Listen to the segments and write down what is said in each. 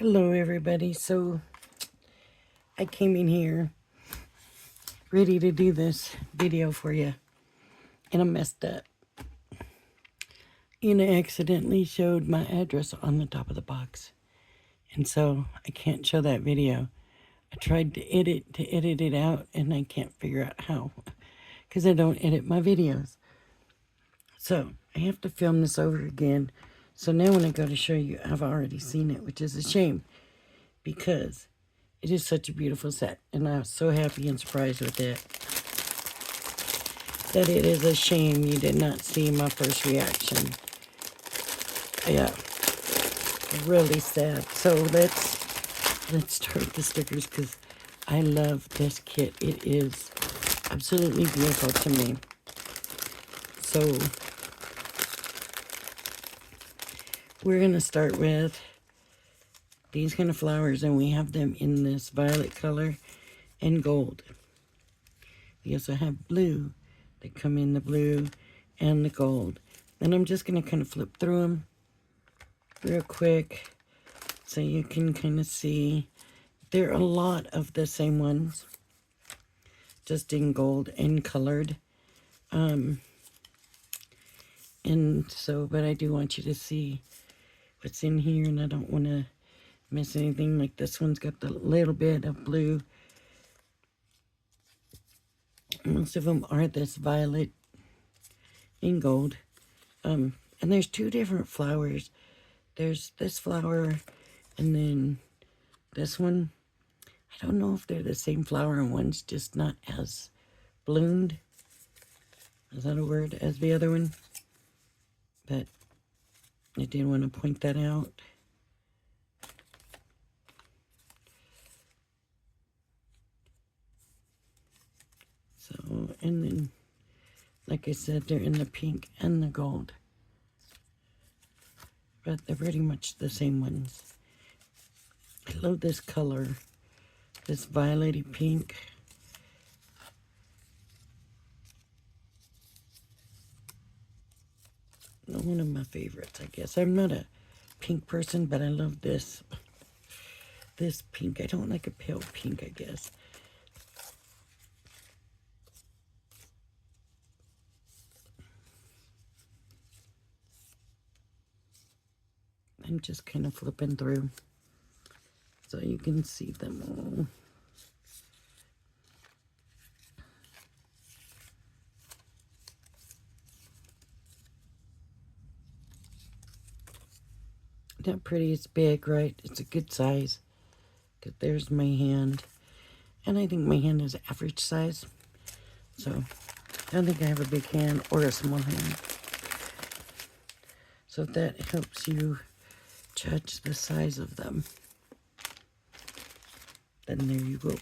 Hello everybody. So I came in here ready to do this video for you and I messed up and I accidentally showed my address on the top of the box, and so I can't show that video. I tried to edit it out and I can't figure out how, because I don't edit my videos. So I have to film this over again. So now when I go to show you, I've already seen it, which is a shame because it is such a beautiful set, and I was so happy and surprised with it that it is a shame you did not see my first reaction. Yeah, really sad. So let's start with the stickers because I love this kit. It is absolutely beautiful to me. So we're gonna start with these kind of flowers, and we have them in this violet color and gold. We also have blue. They come in the blue and the gold. Then I'm just going to kind of flip through them real quick so you can kind of see. There are a lot of the same ones, just in gold and colored. And so, but I do want you to see what's in here, and I don't want to miss anything. Like this one's got the little bit of blue. Most of them are this violet and gold. And there's two different flowers. There's this flower and then this one. I don't know if they're the same flower, and one's just not as bloomed, is that a word, as the other one. But I did want to point that out. So, and then, like I said, they're in the pink and the gold. But they're pretty much the same ones. I love this color, this violety pink. One of my favorites, I guess. I'm not a pink person, but I love this. This pink. I don't like a pale pink, I guess. I'm just kind of flipping through so you can see them all. That pretty, it's big, right? It's a good size. Because there's my hand. And I think my hand is average size. So, I don't think I have a big hand or a small hand. So if that helps you judge the size of them, then there you go.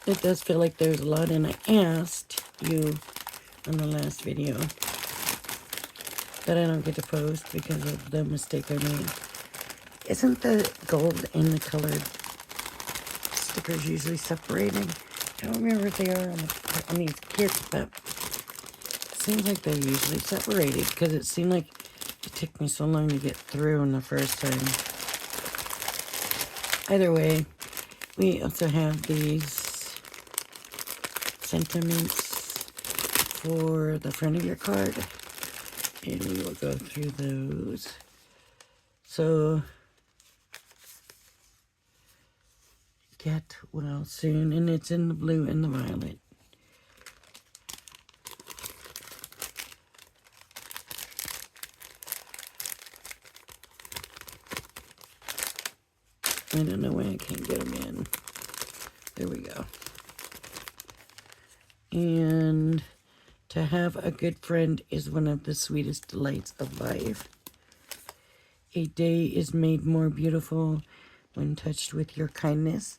It does feel like there's a lot, and I asked you on the last video that I don't get to post because of the mistake I made. Isn't the gold and the colored stickers usually separating? I don't remember if they are on these kits, but it seems like they're usually separated because it seemed like it took me so long to get through on the first time. Either way, we also have these sentiments for the front of your card, and we will go through those. So, get well soon, and it's in the blue and the violet. I don't know why I can't get them in. There we go. And to have a good friend is one of the sweetest delights of life. A day is made more beautiful when touched with your kindness.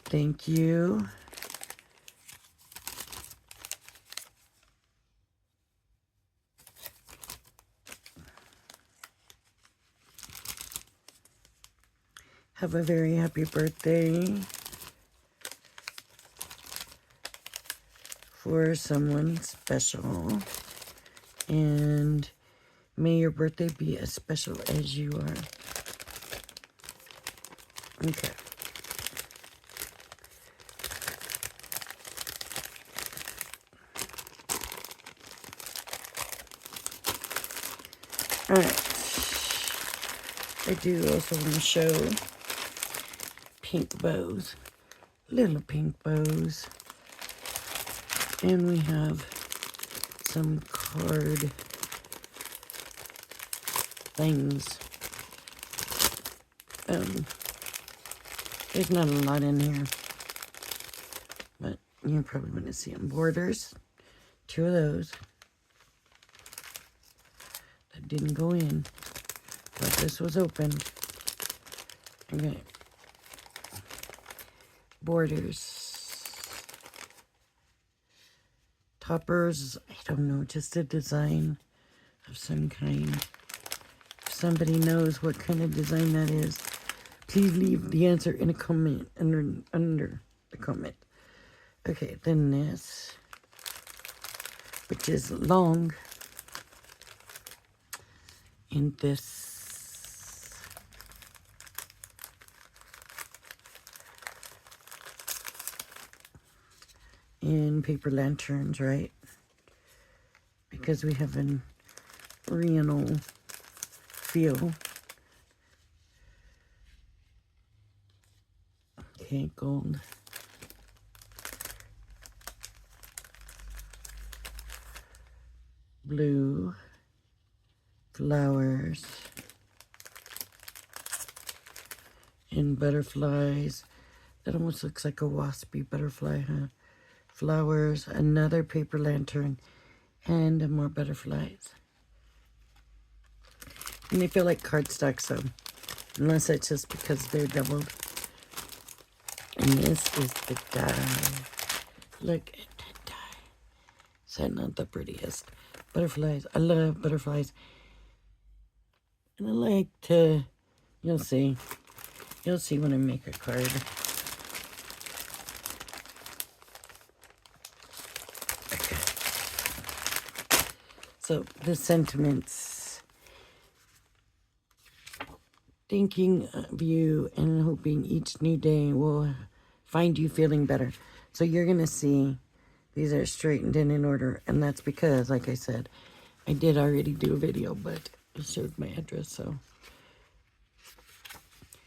Thank you. Have a very happy birthday for someone special. And May your birthday be as special as you are. Okay. Alright. I do also want to show pink bows. Little pink bows. And we have some card things. There's not a lot in here, but you're probably going to see them. Borders, 2 of those. That didn't go in, but this was open. Okay. Borders. Toppers, I don't know, just a design of some kind. If somebody knows what kind of design that is, please leave the answer in a comment under the comment. Okay, then this, which is long, and this in paper lanterns, right? Because we have an oriental feel. Okay, gold. Blue. Flowers. And butterflies. That almost looks like a waspy butterfly, huh? Flowers, another paper lantern, and more butterflies. And they feel like cardstock, so unless it's just because they're doubled. And this is the die. Look at that die. Is that not the prettiest? Butterflies. I love butterflies. And I like to, you'll see. You'll see when I make a card. Okay. So the sentiments. Thinking of you and hoping each new day will find you feeling better. So you're going to see these are straightened in order. And that's because, like I said, I did already do a video, but it showed my address. So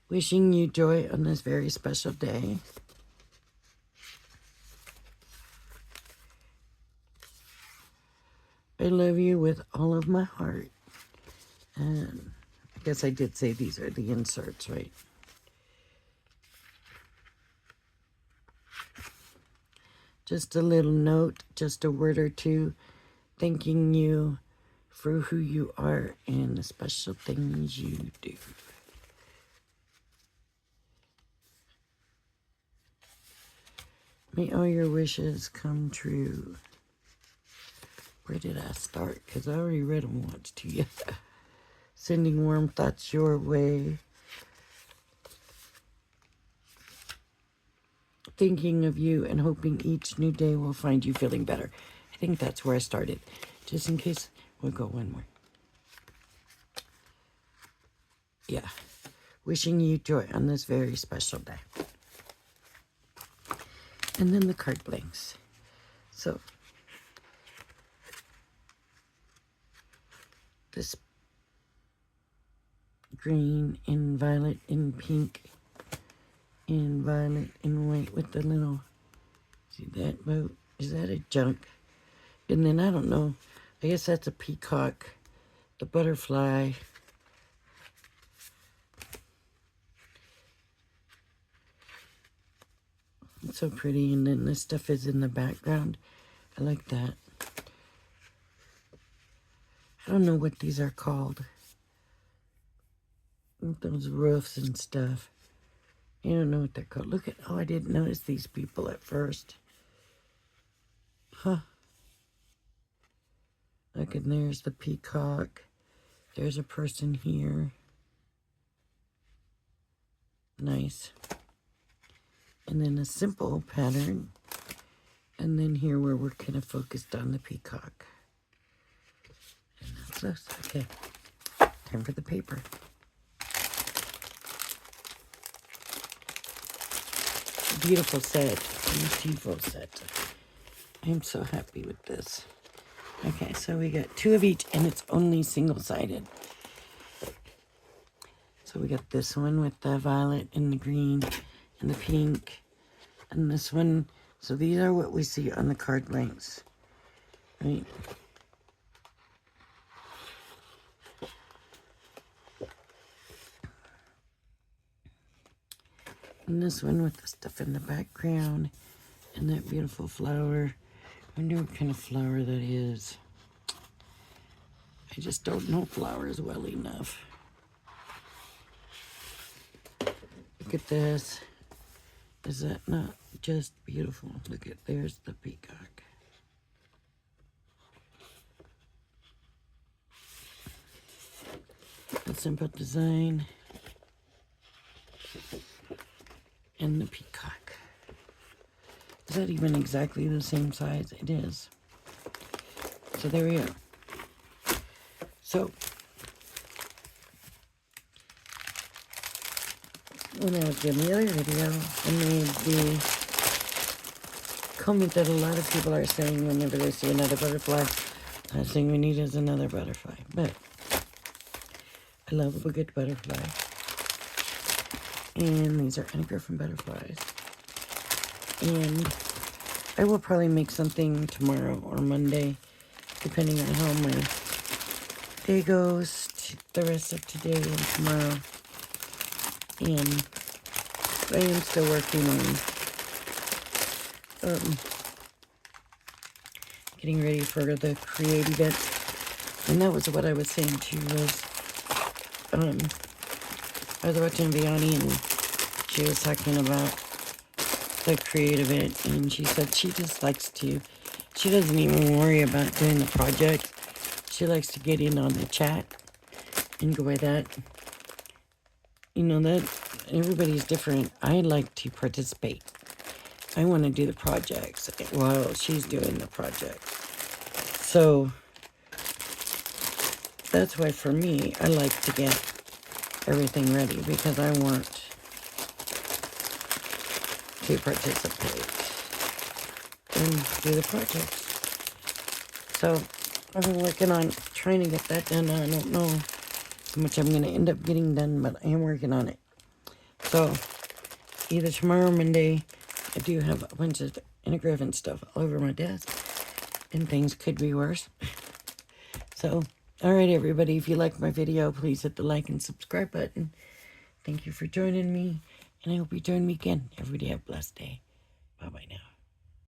wishing you joy on this very special day. I love you with all of my heart. And I guess I did say these are the inserts, right? Just a little note, just a word or two, thanking you for who you are and the special things you do. May all your wishes come true. Where did I start? Because I already read them once to you. Sending warm thoughts your way. Thinking of you and hoping each new day will find you feeling better. I think that's where I started. Just in case, we'll go one more. Yeah. Wishing you joy on this very special day. And then the card blanks. So, this green and violet and pink and violet and white with the little, see that boat? Is that a junk? And then I don't know, I guess that's a peacock, the butterfly. It's so pretty, and then this stuff is in the background. I like that. I don't know what these are called. Those roofs and stuff. I don't know what they're called. Look at, oh, I didn't notice these people at first. Huh. Look, and there's the peacock. There's a person here. Nice. And then a simple pattern. And then here where we're kind of focused on the peacock. And that's this. Okay. time for the paper. Beautiful set, beautiful set. I'm so happy with this. Okay, so we got 2 of each, and it's only single-sided. So we got this one with the violet and the green and the pink, and this one. So these are what we see on the card blanks, right? And this one with the stuff in the background and that beautiful flower. I wonder what kind of flower that is. I just don't know flowers well enough. Look at this. Is that not just beautiful? Look at, there's the peacock. A simple design. And the peacock. Is that even exactly the same size? It is. So there we are. So, when I was doing the other video, I made the comment that a lot of people are saying whenever they see another butterfly, last thing we need is another butterfly. But I love a good butterfly. And these are Griffin butterflies. And I will probably make something tomorrow or Monday, depending on how my day goes, the rest of today and tomorrow. And I am still working on getting ready for the create event. And that was what I was saying too, was I was watching Vianney, and she was talking about the create event, and she said she just likes to, she doesn't even worry about doing the project. She likes to get in on the chat and go by that. You know, that everybody's different. I like to participate. I want to do the projects while she's doing the project. So that's why for me, I like to get everything ready, because I want to participate and do the projects. So I've been working on trying to get that done. I don't know how much I'm going to end up getting done, but I am working on it. So either tomorrow or Monday, I do have a bunch of Griffin stuff all over my desk, and things could be worse. So, all right, everybody, if you like my video, please hit the like and subscribe button. Thank you for joining me, and I hope you join me again. Everybody have a blessed day. Bye-bye now.